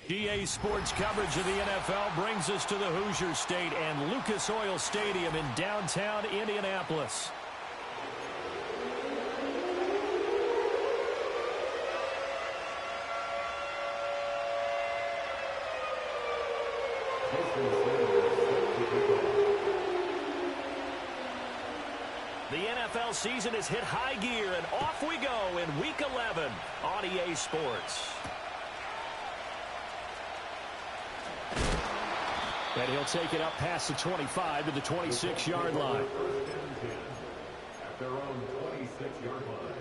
GA Sports coverage of the NFL brings us to the Hoosier State and Lucas Oil Stadium in downtown Indianapolis. The NFL season has hit high gear, and off we go in Week 11 on EA Sports. And he'll take it up past the 25 to the 26-yard line. At their own 26-yard line.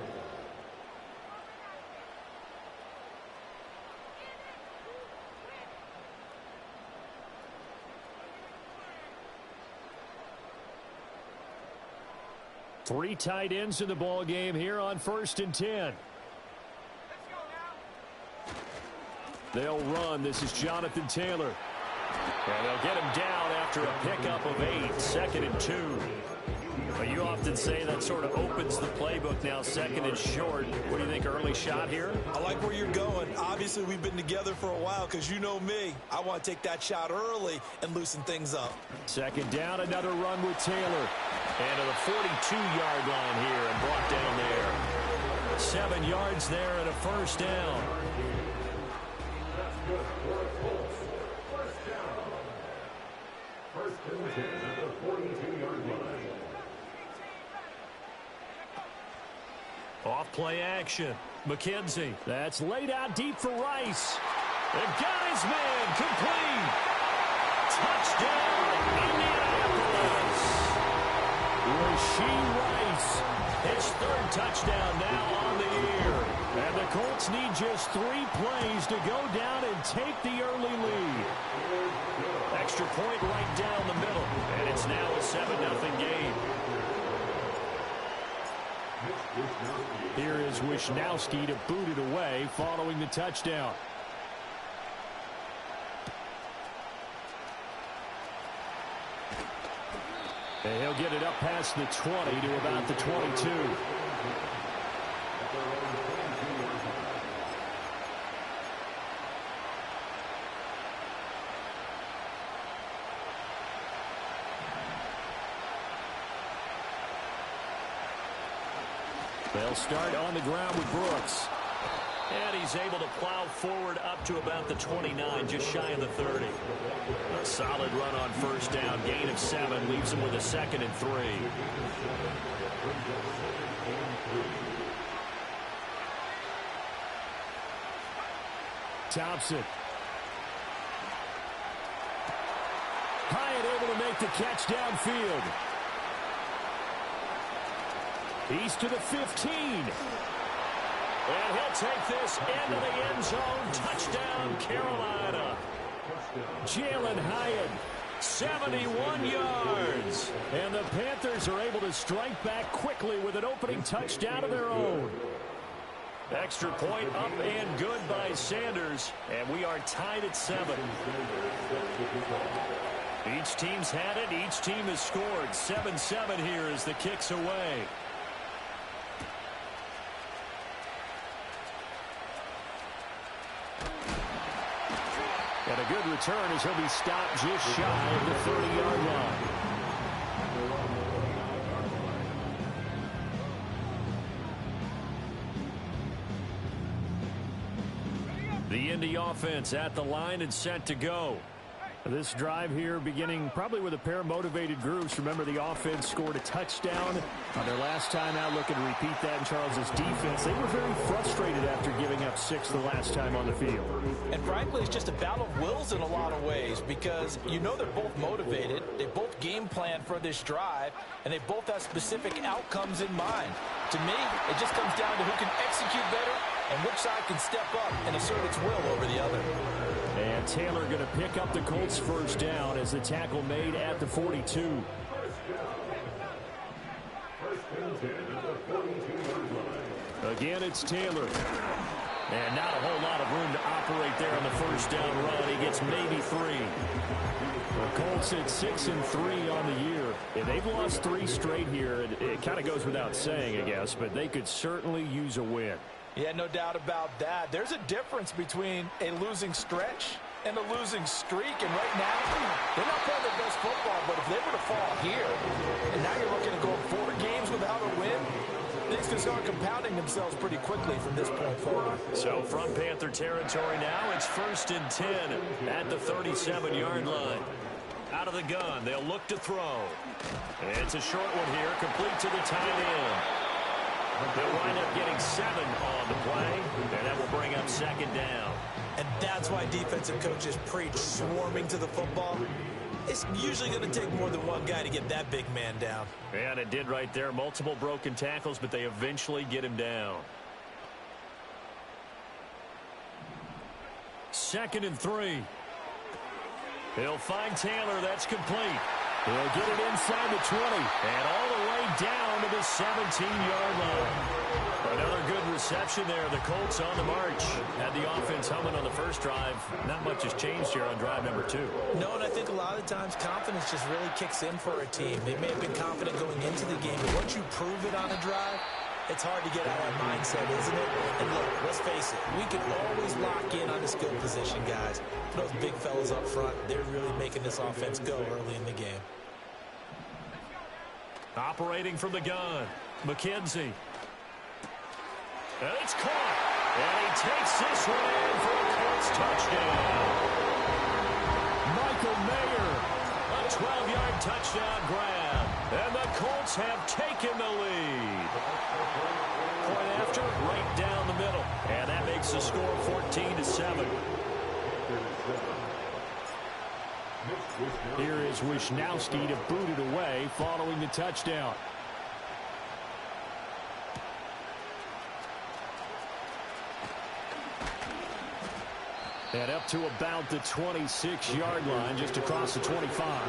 Three tight ends in the ball game here on 1st and 10. They'll run. This is Jonathan Taylor. And they'll get him down after a pickup of 8, 2nd and 2. Well, you often say that sort of opens the playbook now, 2nd and short. What do you think, early shot here? I like where you're going. Obviously, we've been together for a while because you know me. I want to take that shot early and loosen things up. 2nd down, another run with Taylor. And to the 42-yard line here and brought down there. 7 yards there and a 1st down. That's good for the Colts. 1st down. 1st and 10 at the 42-yard line. Off play action. McKenzie. That's laid out deep for Rice. And got his man complete. Touchdown, Indianapolis. Rasheed Rice. His 3rd touchdown now on the year. And the Colts need just 3 plays to go down and take the early lead. Extra point right down the middle. And it's now a 7-0 game. Here is Wisnowski to boot it away following the touchdown. And he'll get it up past the 20 to about the 22. They'll start on the ground with Brooks. And he's able to plow forward up to about the 29, just shy of the 30. A solid run on 1st down. Gain of 7 leaves him with a 2nd and 3. Thompson. Hyatt able to make the catch downfield. He's to the 15. And he'll take this into the end zone. Touchdown, Carolina. Jalen Hyatt, 71 yards. And the Panthers are able to strike back quickly with an opening touchdown of their own. Extra point up and good by Sanders. And we are tied at 7. Each team's had it. Each team has scored. 7-7 here as the kick's away. And a good return as he'll be stopped just shy of the 30-yard line. The Indy offense at the line and set to go. This drive here beginning probably with a pair of motivated groups. Remember, the offense scored a touchdown on their last time out. Looking to repeat that in Charles's defense. They were very frustrated after giving up 6 the last time on the field. And frankly, it's just a battle of wills in a lot of ways because you know they're both motivated. They both game plan for this drive, and they both have specific outcomes in mind. To me, it just comes down to who can execute better and which side can step up and assert its will over the other. And Taylor going to pick up the Colts' 1st down as the tackle made at the 42. 1st and 10 at the 42-yard line. Again, it's Taylor. And not a whole lot of room to operate there on the 1st down run. He gets maybe 3. The Colts at 6-3 on the year. And they've lost 3 straight here. It kind of goes without saying, I guess, but they could certainly use a win. Yeah, no doubt about that. There's a difference between a losing stretch and a losing streak. And right now, they're not playing their best football. But if they were to fall here, and now you're looking to go 4 games without a win, things can start compounding themselves pretty quickly from this point forward. So from Panther territory now, it's 1st and 10 at the 37-yard line. Out of the gun, they'll look to throw. It's a short one here, complete to the tight end. They'll wind up getting 7 on the play, and that will bring up 2nd down. And that's why defensive coaches preach swarming to the football. It's usually going to take more than one guy to get that big man down. And it did right there. Multiple broken tackles, but they eventually get him down. 2nd and 3. He'll find Taylor. That's complete. He'll get it inside the 20 and all the way down to the 17-yard line. Another good reception there. The Colts on the march. Had the offense humming on the first drive. Not much has changed here on drive number 2. No, and I think a lot of times confidence just really kicks in for a team. They may have been confident going into the game, but once you prove it on a drive, it's hard to get out of that mindset, isn't it? And look, let's face it, we can always lock in on the skill position, guys. Those big fellas up front, they're really making this offense go early in the game. Operating from the gun, McKenzie. And it's caught. And he takes this one in for a Colts touchdown. Michael Mayer, a 12-yard touchdown grab. And the Colts have taken the lead. Point after, right down the middle. And that makes the score 14-7. Here is Wisnowski to boot it away following the touchdown. And up to about the 26-yard line, just across the 25.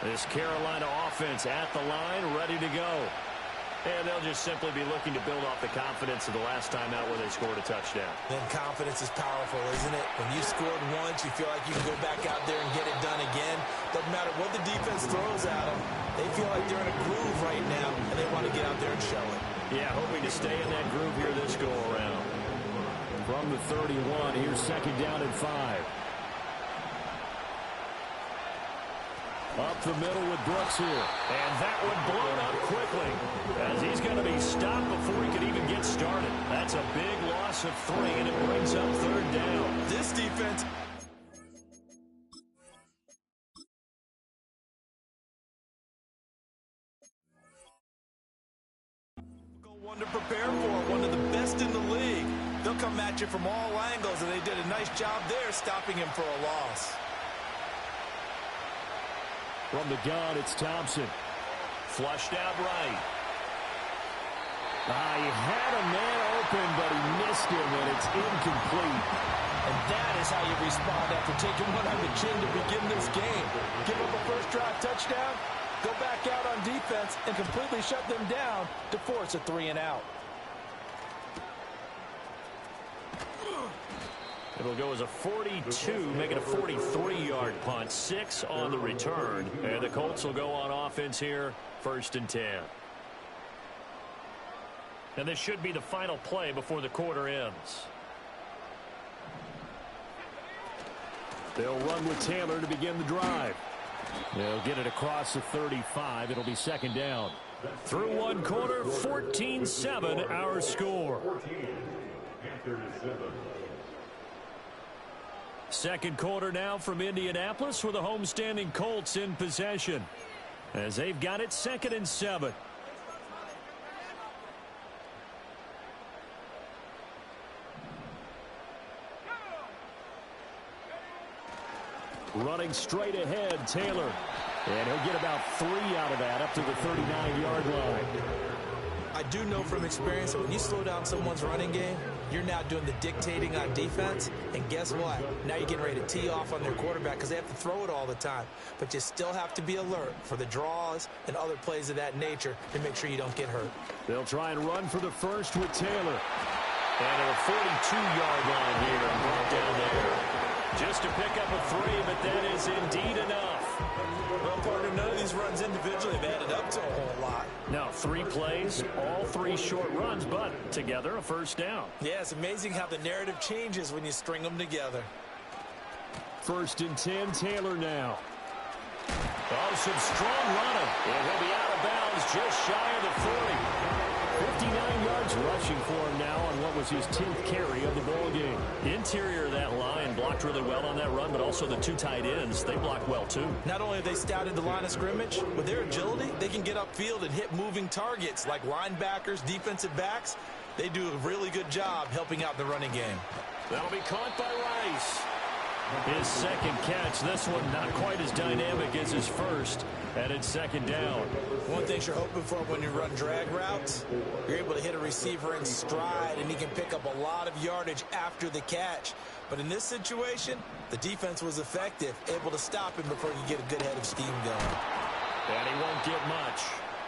This Carolina offense at the line, ready to go. And they'll just simply be looking to build off the confidence of the last time out where they scored a touchdown. Then confidence is powerful, isn't it? When you scored once, you feel like you can go back out there and get it done again. Doesn't matter what the defense throws at them. They feel like they're in a groove right now, and they want to get out there and show it. Yeah, hoping to stay in that groove here this go-around. From the 31, here's 2nd down and 5. Up the middle with Brooks here. And that one blown up quickly as he's going to be stopped before he could even get started. That's a big loss of 3, and it brings up 3rd down. This defense... one to prepare for, one of the best in the league. They'll come at you from all angles, and they did a nice job there stopping him for a loss. From the gun, it's Thompson. Flushed out right. He had a man open, but he missed him, and it's incomplete. And that is how you respond after taking one on the chin to begin this game. Give up a first drive touchdown, go back out on defense, and completely shut them down to force a 3-and-out. It'll go as a 42, making a 43-yard punt. 6 on the return. And the Colts will go on offense here, 1st and 10. And this should be the final play before the quarter ends. They'll run with Taylor to begin the drive. They'll get it across the 35. It'll be 2nd down. Through one quarter, 14-7 our score. 2nd quarter now from Indianapolis with the homestanding Colts in possession as they've got it 2nd and 7. Running straight ahead, Taylor. And he'll get about 3 out of that up to the 39-yard line. I do know from experience that when you slow down someone's running game, you're now doing the dictating on defense. And guess what? Now you're getting ready to tee off on their quarterback because they have to throw it all the time. But you still have to be alert for the draws and other plays of that nature to make sure you don't get hurt. They'll try and run for the first with Taylor. And at a 42-yard line here and brought down there. Just to pick up a 3, but that is indeed enough. Well, partner, none of these runs individually have added up to a whole lot. Now 3 plays, all 3 short runs, but together a first down. Yeah, it's amazing how the narrative changes when you string them together. 1st and 10, Taylor now. Oh, some strong running. And he'll be out of bounds just shy of the 40. 59 yards rushing for him now on what was his 10th carry of the ball game. Interior of that line blocked really well on that run, but also the 2 tight ends, they blocked well too. Not only have they scouted the line of scrimmage, with their agility, they can get upfield and hit moving targets like linebackers, defensive backs. They do a really good job helping out the running game. That'll be caught by Rice. His 2nd catch, this one not quite as dynamic as his first, and it's 2nd down. One thing you're hoping for when you run drag routes, you're able to hit a receiver in stride, and he can pick up a lot of yardage after the catch. But in this situation, the defense was effective, able to stop him before you get a good head of steam going. And he won't get much.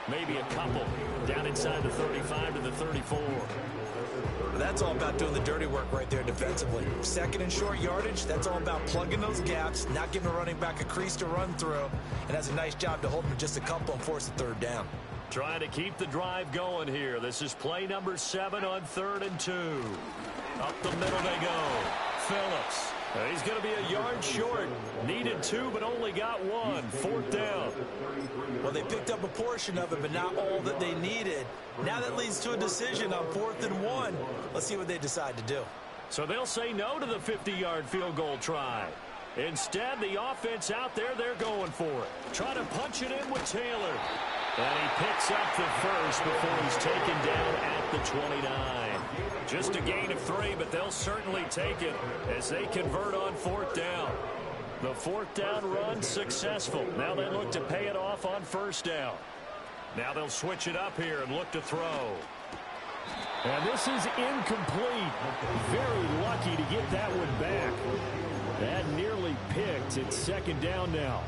Maybe a couple. Down inside the 35 to the 34. That's all about doing the dirty work right there defensively. 2nd and short yardage, that's all about plugging those gaps, not giving a running back a crease to run through, and has a nice job to hold him to just a couple and force a 3rd down. Trying to keep the drive going here. This is play number 7 on 3rd and 2. Up the middle they go. Phillips. He's going to be a yard short. Needed 2, but only got 1. 4th down. Well, they picked up a portion of it, but not all that they needed. Now that leads to a decision on 4th and 1. Let's see what they decide to do. So they'll say no to the 50-yard field goal try. Instead, the offense out there, they're going for it. Trying to punch it in with Taylor. And he picks up the first before he's taken down at the 29. Just a gain of 3, but they'll certainly take it as they convert on 4th down. The 4th down run successful. Now they look to pay it off on 1st down. Now they'll switch it up here and look to throw. And this is incomplete. Very lucky to get that one back. That nearly picked. It's 2nd down now.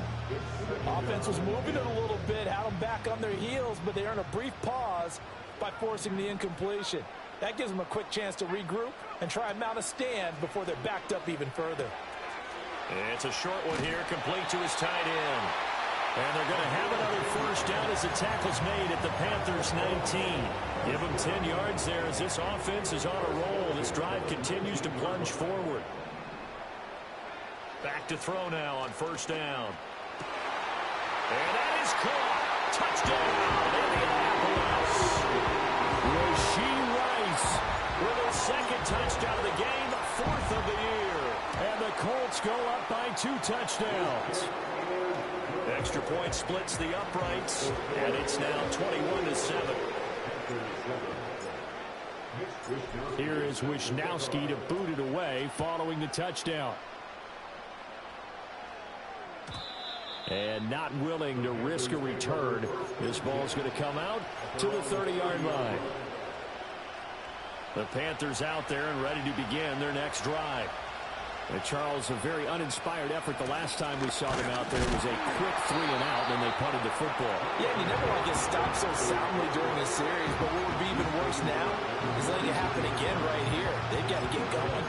Offense was moving it a little bit, had them back on their heels, but they earn a brief pause by forcing the incompletion. That gives them a quick chance to regroup and try and mount a stand before they're backed up even further. It's a short one here, complete to his tight end. And they're going to have another 1st down as the tackle's made at the Panthers' 19. Give them 10 yards there as this offense is on a roll. This drive continues to plunge forward. Back to throw now on 1st down. And that is caught. Touchdown, Indianapolis. Rashee Rice with his 2nd touchdown of the game, 4th of the year. And the Colts go up by 2 touchdowns. Extra point splits the uprights, and it's now 21-7. Here is Wisnowski to boot it away following the touchdown. And not willing to risk a return. This ball's going to come out to the 30-yard line. The Panthers out there and ready to begin their next drive. And Charles, a very uninspired effort the last time we saw them out there. It was a quick 3 and out, and they punted the football. Yeah, and you never want to get stopped so soundly during the series, but what would be even worse now is letting it happen again right here. They've got to get going.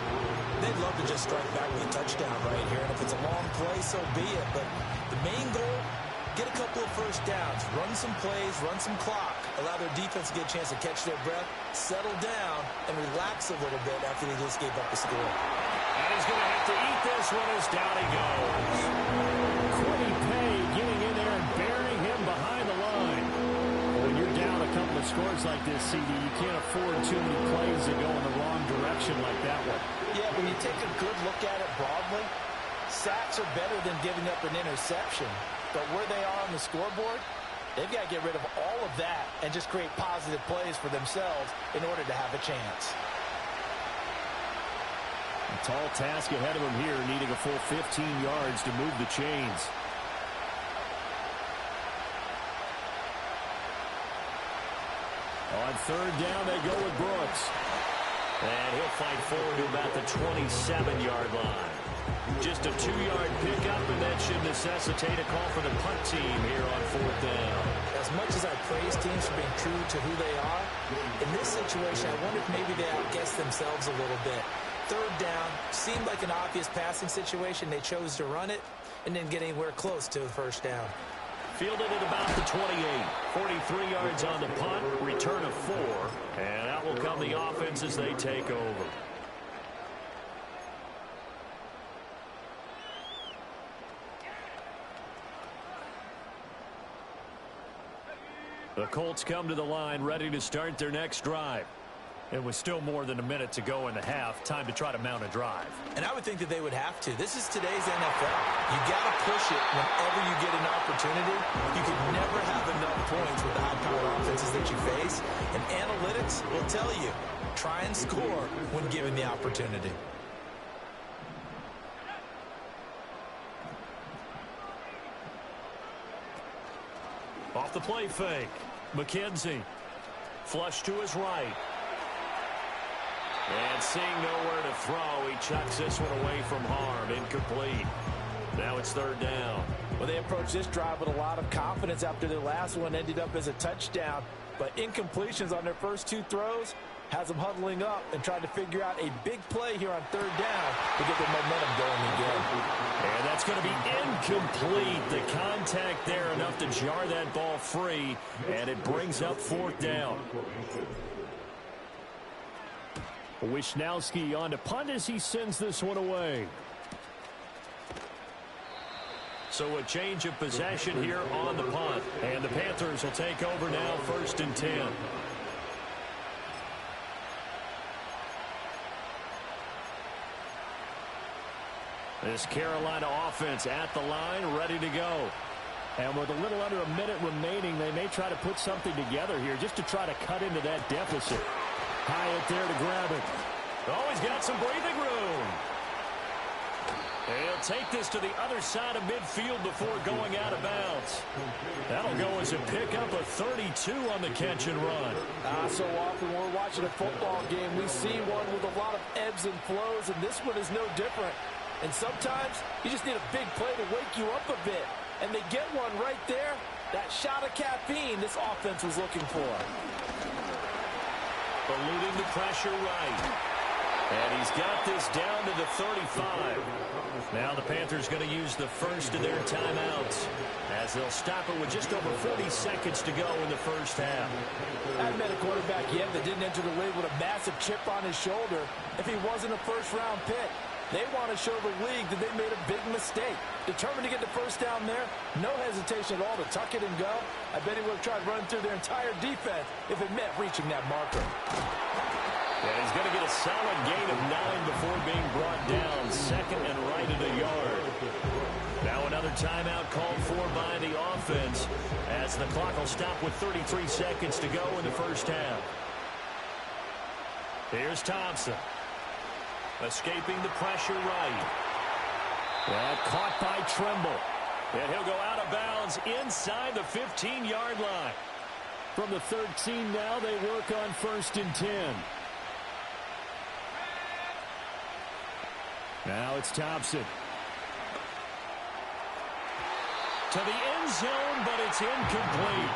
They'd love to just strike back with a touchdown right here, and if it's a long play, so be it. But the main goal, get a couple of 1st downs, run some plays, run some clock, allow their defense to get a chance to catch their breath, settle down, and relax a little bit after they just gave up the score. And he's going to have to eat this one as down he goes. Quiddy Pay getting in there and burying him behind the line. When you're down a couple of scores like this, CD, you can't afford too many plays that go in the wrong direction like that one. Yeah, when you take a good look at it broadly, sacks are better than giving up an interception. But where they are on the scoreboard, they've got to get rid of all of that and just create positive plays for themselves in order to have a chance. A tall task ahead of him here, needing a full 15 yards to move the chains. On 3rd down, they go with Brooks. And he'll fight forward to about the 27-yard line. Just a 2-yard pickup, and that should necessitate a call for the punt team here on 4th down. As much as I praise teams for being true to who they are, in this situation, I wonder if maybe they outguessed themselves a little bit. 3rd down, seemed like an obvious passing situation. They chose to run it and didn't get anywhere close to the 1st down. Fielded at about the 28. 43 yards on the punt. Return of 4. And out will come the offense as they take over. The Colts come to the line ready to start their next drive. It was still more than a minute to go in the half. Time to try to mount a drive. And I would think that they would have to. This is today's NFL. You got to push it whenever you get an opportunity. You can never have enough points with the high-powered offenses that you face. And analytics will tell you, try and score when given the opportunity. Off the play fake. McKenzie. Flush to his right. And seeing nowhere to throw, he chucks this one away from harm. Incomplete. Now it's third down. Well, they approached this drive with a lot of confidence after their last one ended up as a touchdown. But incompletions on their first 2 throws has them huddling up and trying to figure out a big play here on third down to get their momentum going again. And that's going to be incomplete. The contact there enough to jar that ball free, and it brings up fourth down. Wisnowski on to punt as he sends this one away. So a change of possession here on the punt. And the Panthers will take over now, 1st and 10. This Carolina offense at the line, ready to go. And with a little under a minute remaining, they may try to put something together here just to try to cut into that deficit. Hyatt there to grab it. Oh, he's got some breathing room. He'll take this to the other side of midfield before going out of bounds. That'll go as a pickup of 32 on the catch and run. So often when we're watching a football game, we see one with a lot of ebbs and flows, and this one is no different. And sometimes you just need a big play to wake you up a bit. And they get one right there. That shot of caffeine this offense was looking for. Eluding the pressure right. And he's got this down to the 35. Now the Panthers going to use the first of their timeouts as they'll stop it with just over 40 seconds to go in the first half. I haven't met a quarterback yet that didn't enter the league with a massive chip on his shoulder if he wasn't a first-round pick. They want to show the league that they made a big mistake. Determined to get the first down there. No hesitation at all to tuck it and go. I bet he would have tried running through their entire defense if it meant reaching that marker. And he's going to get a solid gain of 9 before being brought down. Second and right at a yard. Now another timeout called for by the offense as the clock will stop with 33 seconds to go in the first half. Here's Thompson. Escaping the pressure right. That caught by Trimble. And he'll go out of bounds inside the 15-yard line. From the 13 now, they work on 1st and 10. Now it's Thompson. To the end zone, but it's incomplete.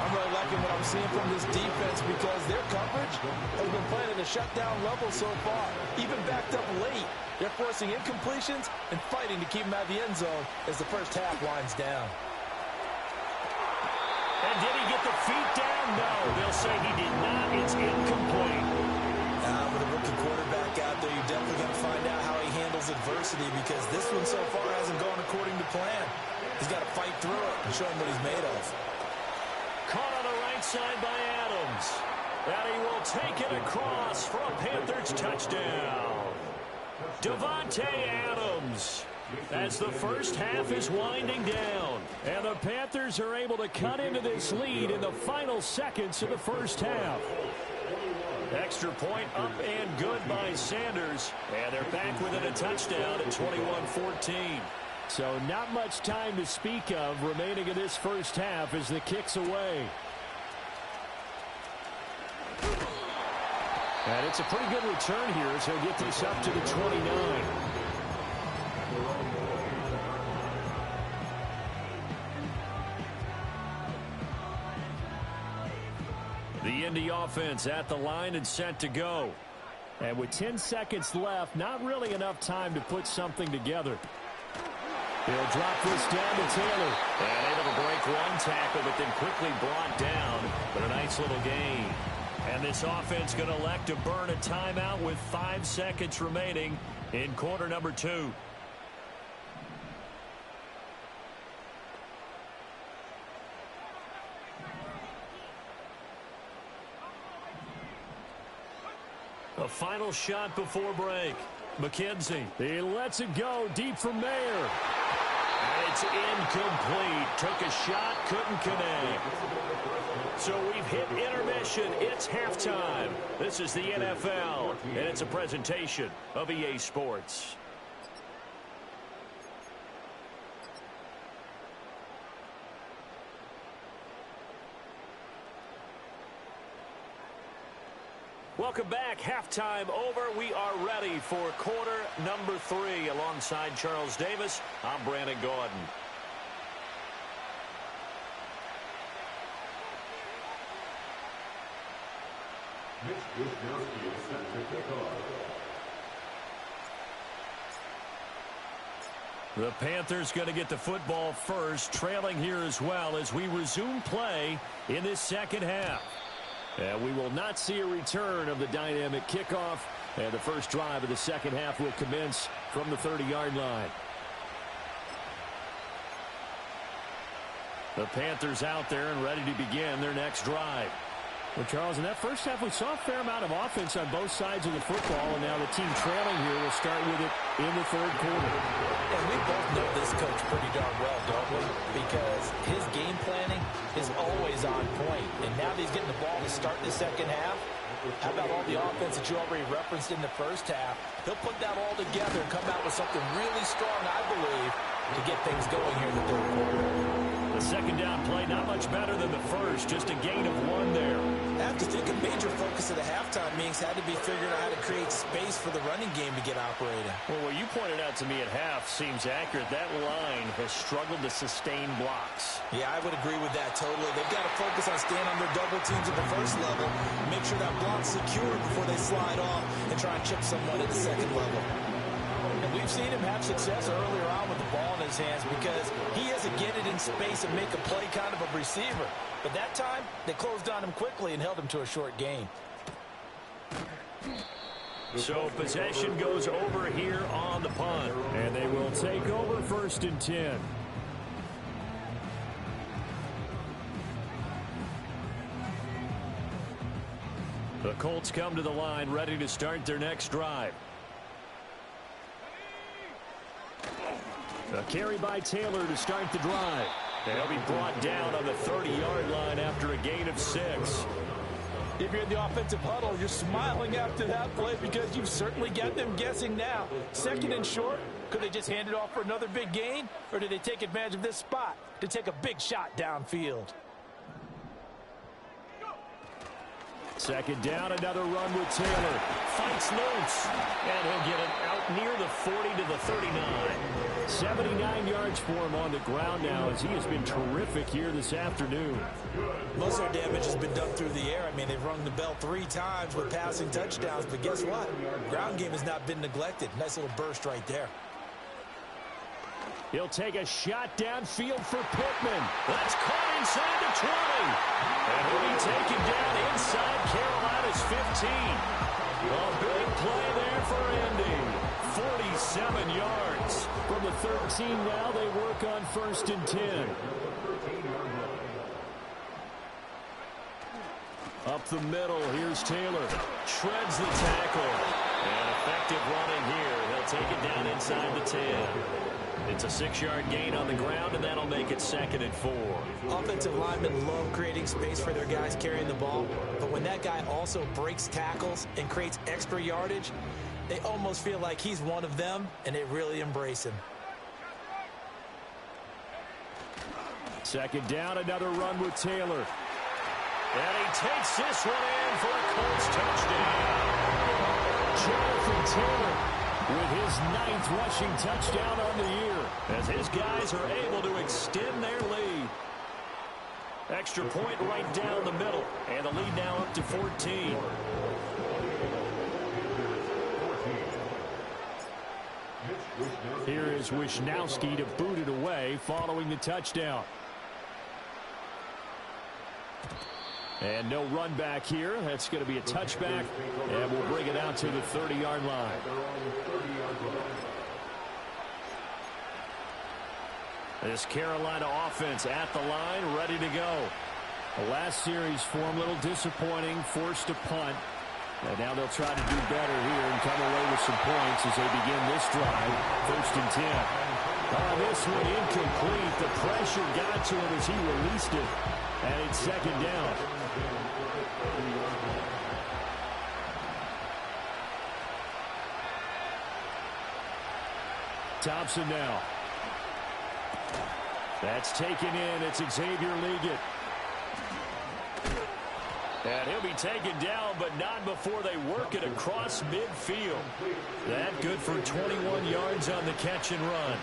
I'm really liking what I'm seeing from this defense because their coverage has been playing at a shutdown level so far. Even backed up late, they're forcing incompletions and fighting to keep them out of the end zone as the first half winds down. And did he get the feet down? No, they'll say he did not. It's incomplete. With a rookie quarterback out there, you're definitely going to find out how he handles adversity because this one so far hasn't gone according to plan. He's got to fight through it and show him what he's made of. Caught on the right side by Adams. And he will take it across for a Panthers touchdown. Davante Adams as the first half is winding down. And the Panthers are able to cut into this lead in the final seconds of the first half. Extra point up and good by Sanders. And they're back within a touchdown at 21-14. So not much time to speak of remaining in this first half as the kick's away. And it's a pretty good return here as he'll get this up to the 29. The Indy offense at the line and set to go. And with 10 seconds left, not really enough time to put something together. He'll drop this down to Taylor. And able to break one tackle, but then quickly brought down. But a nice little gain. And this offense going to elect to burn a timeout with 5 seconds remaining in quarter number 2. A final shot before break. McKenzie. He lets it go deep for Mayer. And it's incomplete. Took a shot, couldn't connect. So we've hit intermission. It's halftime. This is the NFL, and it's a presentation of EA Sports. Welcome back. Halftime over. We are ready for quarter number 3. Alongside Charles Davis, I'm Brandon Gordon. The Panthers going to get the football first, trailing here as well as we resume play in this second half. And we will not see a return of the dynamic kickoff. And the first drive of the second half will commence from the 30-yard line. The Panthers out there and ready to begin their next drive. Well, Charles, in that first half, we saw a fair amount of offense on both sides of the football, and now the team trailing here will start with it in the third quarter. And we both know this coach pretty darn well, don't we? Because his game planning is always on point. And now that he's getting the ball to start the second half, how about all the offense that you already referenced in the first half? He'll put that all together and come out with something really strong, I believe, to get things going here in the third quarter. The second down play, not much better than the first, just a gain of 1 there. I have to think a major focus of the halftime meetings had to be figuring out how to create space for the running game to get operating. Well, what you pointed out to me at half seems accurate. That line has struggled to sustain blocks. Yeah, I would agree with that totally. They've got to focus on staying on their double teams at the first level, make sure that block's secure before they slide off and try and chip someone at the second level. And we've seen him have success earlier on with the ball in his hands because he has to get it in space and make a play kind of a receiver. But that time, they closed on him quickly and held him to a short gain. So possession goes over here on the punt. And they will take over 1st and 10. The Colts come to the line ready to start their next drive. A carry by Taylor to start the drive. They'll be brought down on the 30-yard line after a gain of 6. If you're in the offensive huddle, you're smiling after that play because you've certainly got them guessing now. 2nd and short, could they just hand it off for another big gain? Or did they take advantage of this spot to take a big shot downfield? 2nd down, another run with Taylor. Fights loose. And he'll get it out near the 40 to the 39. 79 yards for him on the ground now as he has been terrific here this afternoon. Most of their damage has been done through the air. I mean, they've rung the bell 3 times with passing touchdowns, but guess what? Ground game has not been neglected. Nice little burst right there. He'll take a shot downfield for Pittman. That's caught inside the 20. And he'll be taken down inside Carolina's 15. A big play there for Andy. 47 yards. From the 13 now, they work on 1st and 10. Up the middle, here's Taylor. Shreds the tackle. And effective running here. He'll take it down inside the 10. It's a 6-yard gain on the ground, and that'll make it 2nd and 4. Offensive linemen love creating space for their guys carrying the ball, but when that guy also breaks tackles and creates extra yardage, they almost feel like he's one of them, and they really embrace him. 2nd down, another run with Taylor. And he takes this one in for a Colts touchdown. Jonathan Taylor with his 9th rushing touchdown on the year as his guys are able to extend their lead. Extra point right down the middle, and the lead now up to 14. Here as Wisnowski to boot it away following the touchdown. And no run back here. That's going to be a touchback, and we'll bring it out to the 30-yard line. This Carolina offense at the line, ready to go. The last series form, a little disappointing, forced to punt. And now they'll try to do better here and come away with some points as they begin this drive. 1st and 10. This one incomplete. The pressure got to him as he released it. And it's 2nd down. Thompson now. That's taken in. It's Xavier Liggett. And he'll be taken down, but not before they work it across midfield. That good for 21 yards on the catch and run.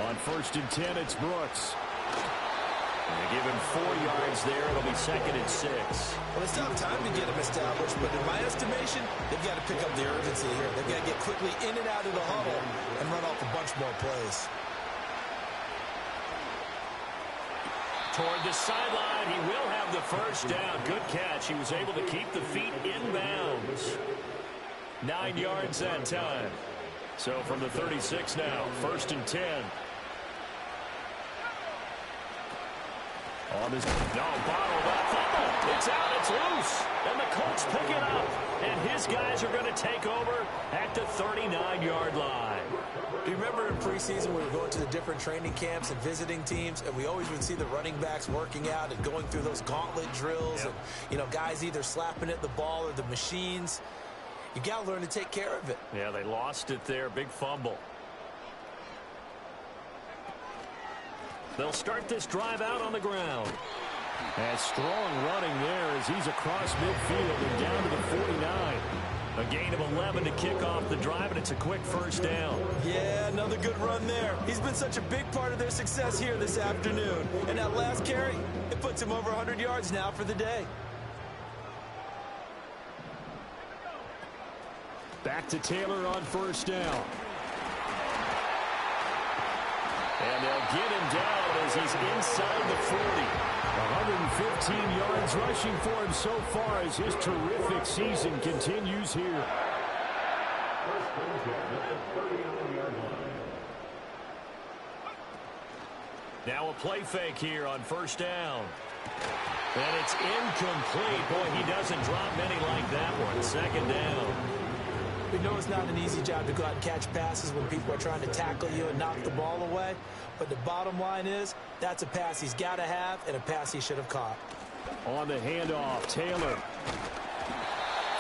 On 1st and 10, it's Brooks. And they give him 4 yards there. It'll be 2nd and 6. Well, it's not time to get him established, but in my estimation, they've got to pick up the urgency here. They've got to get quickly in and out of the huddle and run off a bunch more plays. Toward the sideline, he will have the 1st down. Good catch. He was able to keep the feet in bounds. 9 yards that time. So from the 36 now, 1st and 10. On this, bottled up fumble. It's out, it's loose. And the Colts pick it up. And his guys are going to take over at the 39-yard line. Do you remember in preseason we were going to the different training camps and visiting teams, and we always would see the running backs working out and going through those gauntlet drills, and, you know, guys either slapping at the ball or the machines. You got to learn to take care of it. Yeah, they lost it there. Big fumble. They'll start this drive out on the ground. And strong running there as he's across midfield and down to the 49. A gain of 11 to kick off the drive, and it's a quick 1st down. Yeah, another good run there. He's been such a big part of their success here this afternoon. And that last carry, it puts him over 100 yards now for the day. Back to Taylor on 1st down. And they'll get him down as he's inside the 40. 115 yards rushing for him so far as his terrific season continues here. Now a play fake here on 1st down. And it's incomplete. Boy, he doesn't drop many like that one. 2nd down. We know it's not an easy job to go out and catch passes when people are trying to tackle you and knock the ball away. But the bottom line is, that's a pass he's got to have and a pass he should have caught. On the handoff, Taylor.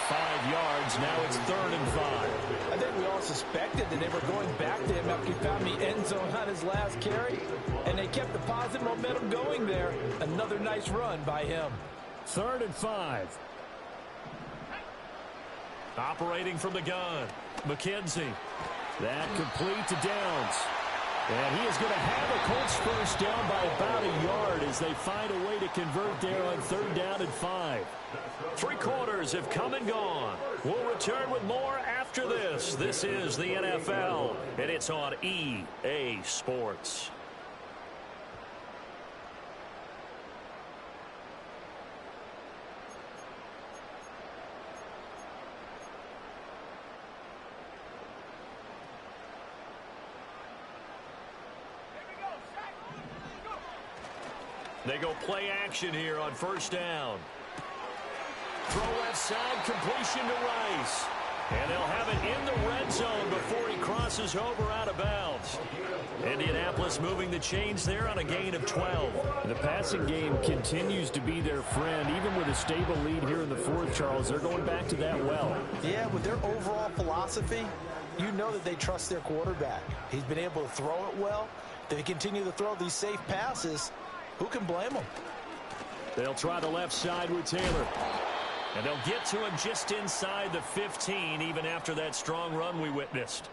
5 yards. Now it's 3rd and 5. I think we all suspected that they were going back to him after he found the end zone on his last carry. And they kept the positive momentum going there. Another nice run by him. 3rd and 5. Operating from the gun, McKenzie. That complete to Downs. And he is going to have a Colts 1st down by about a yard as they find a way to convert there on 3rd down and 5. 3 quarters have come and gone. We'll return with more after this. This is the NFL, and it's on EA Sports. They go play action here on 1st down. Throw left side, completion to Rice. And they'll have it in the red zone before he crosses over out of bounds. Indianapolis moving the chains there on a gain of 12. The passing game continues to be their friend. Even with a stable lead here in the 4th, Charles, they're going back to that well. Yeah, with their overall philosophy, you know that they trust their quarterback. He's been able to throw it well. They continue to throw these safe passes. Who can blame them? They'll try the left side with Taylor. And they'll get to him just inside the 15, even after that strong run we witnessed.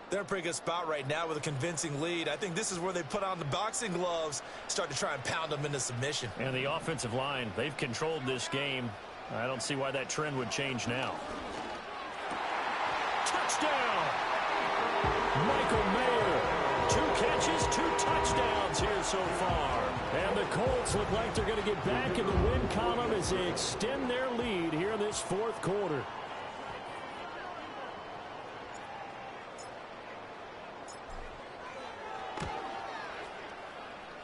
They're in a pretty good spot right now with a convincing lead. I think this is where they put on the boxing gloves, start to try and pound them into submission. And the offensive line, they've controlled this game. I don't see why that trend would change now. touchdown. Michael Mayer, 2 catches, 2 touchdowns here so far. And the Colts look like they're going to get back in the win column as they extend their lead here in this fourth quarter.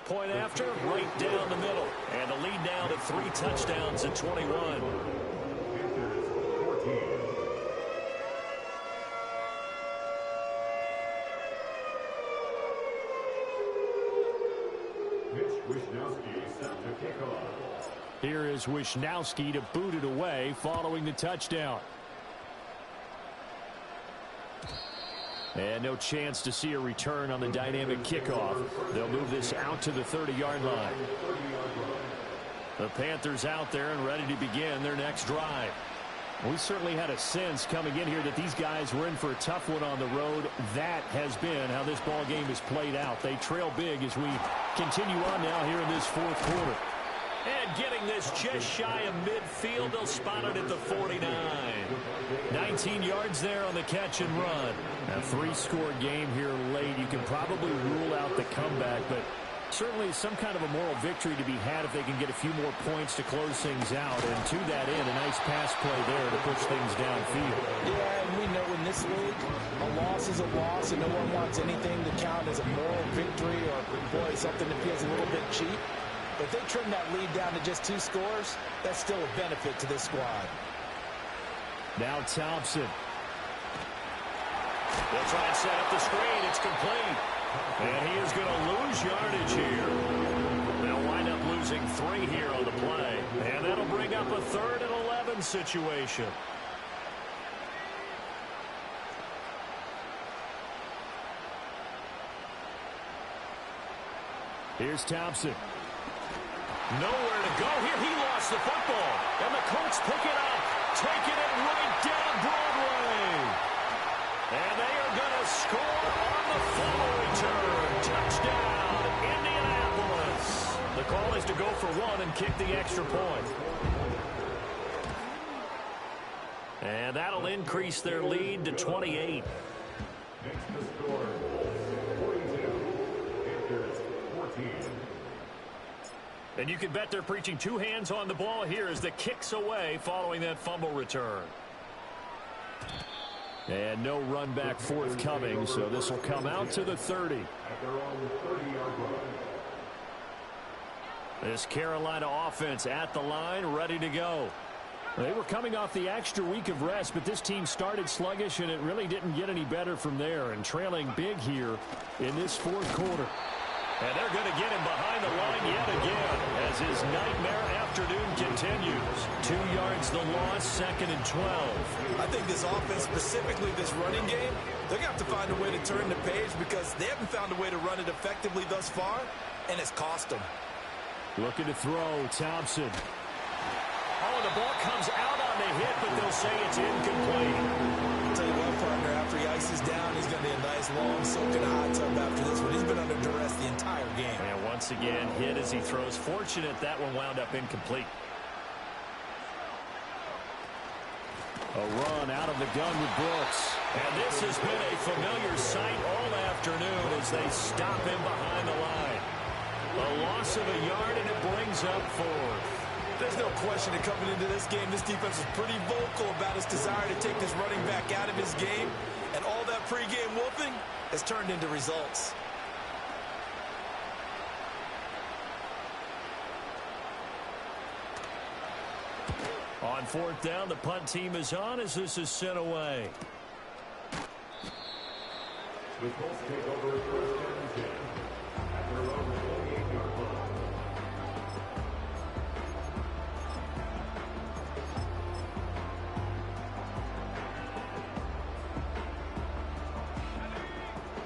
Point after, right down the middle. And the lead now to 3 touchdowns at 21. Here is Wishnowski to boot it away following the touchdown. And no chance to see a return on the dynamic kickoff. They'll move this out to the 30-yard line. The Panthers out there and ready to begin their next drive. We certainly had a sense coming in here that these guys were in for a tough one on the road. That has been how this ball game has played out. They trail big as we continue on now here in this fourth quarter. And getting this just shy of midfield, they'll spot it at the 49. 19 yards there on the catch and run. A 3-score game here late. You can probably rule out the comeback, but certainly some kind of a moral victory to be had if they can get a few more points to close things out. And to that end, a nice pass play there to push things downfield. Yeah, and we know in this league, a loss is a loss, and no one wants anything to count as a moral victory or, boy, something that feels a little bit cheap. But if they trim that lead down to just 2 scores, that's still a benefit to this squad. Now Thompson. They'll try and set up the screen. It's complete. And he is going to lose yardage here. They'll wind up losing 3 here on the play. And that'll bring up a 3rd and 11 situation. Here's Thompson. Nowhere to go here. He lost the football. And the Colts pick it up. Taking it right down Broadway. And they are going to score on the fumble return. Touchdown, Indianapolis. The call is to go for 1 and kick the extra point. And that'll increase their lead to 28. Next to score, 42. Panthers 14. And you can bet they're preaching 2 hands on the ball here as the kick's away following that fumble return. And no run back forthcoming, so this will come out to the 30. At their own 30-yard line. This Carolina offense at the line, ready to go. They were coming off the extra week of rest, but this team started sluggish, and it really didn't get any better from there. And trailing big here in this fourth quarter. And they're going to get him behind the line yet again as his nightmare afternoon continues. 2 yards the loss, 2nd and 12. I think this offense, specifically this running game, they're going to have to find a way to turn the page because they haven't found a way to run it effectively thus far, and it's cost them. Looking to throw, Thompson. Oh, the ball comes out on the hit, but they'll say it's incomplete. I'll tell you what, partner, after he ices down, he's going to be a nice, long soak in a hot tub after this one. He's been under duress the entire game. And once again, hit as he throws. Fortunate that one wound up incomplete. A run out of the gun with Brooks. And this has been a familiar sight all afternoon as they stop him behind the line. A loss of a yard, and it brings up 4th. There's no question that coming into this game, this defense was pretty vocal about its desire to take this running back out of his game. And all that pregame wolfing has turned into results. On 4th down, the punt team is on as this is sent away. The Colts take over 1st and 10 at their own 28-yard line.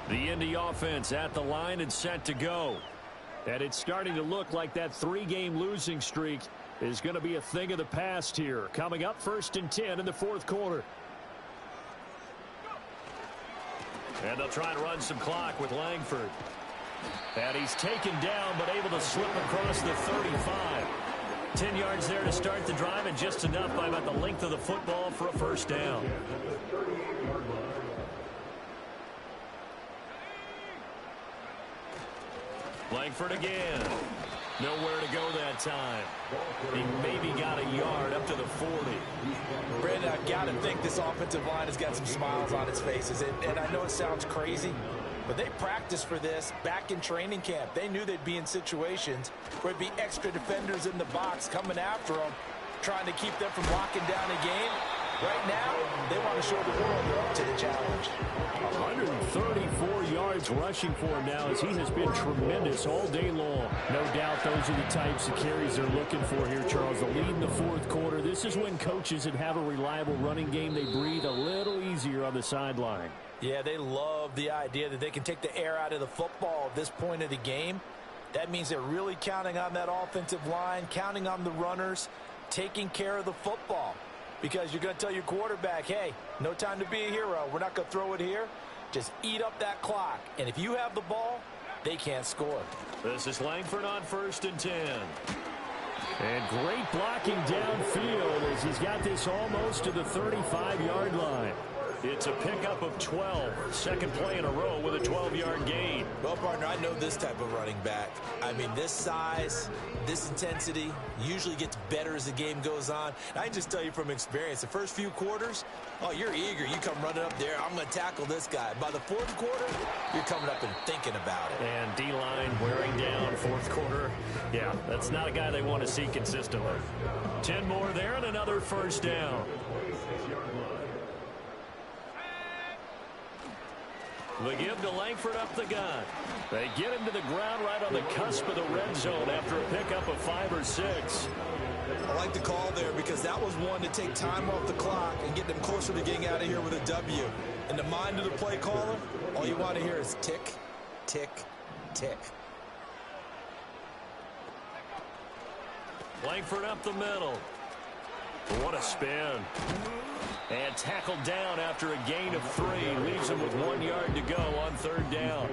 The Indy offense at the line and set to go. And it's starting to look like that 3-game losing streak is going to be a thing of the past here. Coming up 1st and 10 in the 4th quarter. And they'll try and run some clock with Langford. And he's taken down but able to slip across the 35. 10 yards there to start the drive and just enough by about the length of the football for a 1st down. Langford again. Nowhere to go that time. He maybe got a yard up to the 40. Brandon, I've got to think this offensive line has got some smiles on its faces. And I know it sounds crazy, but they practiced for this back in training camp. They knew they'd be in situations where there'd be extra defenders in the box coming after them, trying to keep them from locking down a game. Right now, they want to show the world they're up to the challenge. 134 yards rushing for him now as he has been tremendous all day long. No doubt those are the types of carries they're looking for here, Charles. The lead in the fourth quarter. This is when coaches that have a reliable running game, they breathe a little easier on the sideline. Yeah, they love the idea that they can take the air out of the football at this point of the game. That means they're really counting on that offensive line, counting on the runners, taking care of the football. Because you're going to tell your quarterback, hey, no time to be a hero. We're not going to throw it here. Just eat up that clock. And if you have the ball, they can't score. This is Langford on 1st and 10. And great blocking downfield as he's got this almost to the 35-yard line. It's a pickup of 12. Second play in a row with a 12-yard gain. Well, partner, I know this type of running back. I mean, this size, this intensity usually gets better as the game goes on. And I can just tell you from experience, the first few quarters, oh, you're eager. You come running up there. I'm going to tackle this guy. By the fourth quarter, you're coming up and thinking about it. And D-line wearing down fourth quarter. Yeah, that's not a guy they want to see consistently. 10 more there and another first down. The give to Langford up the gun. They get him to the ground right on the cusp of the red zone after a pickup of 5 or 6. I like the call there because that was one to take time off the clock and get them closer to getting out of here with a W. In the mind of the play caller, all you want to hear is tick, tick, tick. Langford up the middle. What a spin. And tackled down after a gain of 3. Leaves him with 1 yard to go on 3rd down.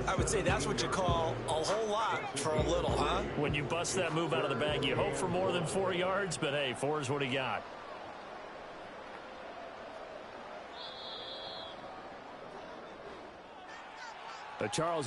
I would say that's what you call a whole lot for a little, huh? When you bust that move out of the bag, you hope for more than 4 yards, but hey, 4 is what he got. Charles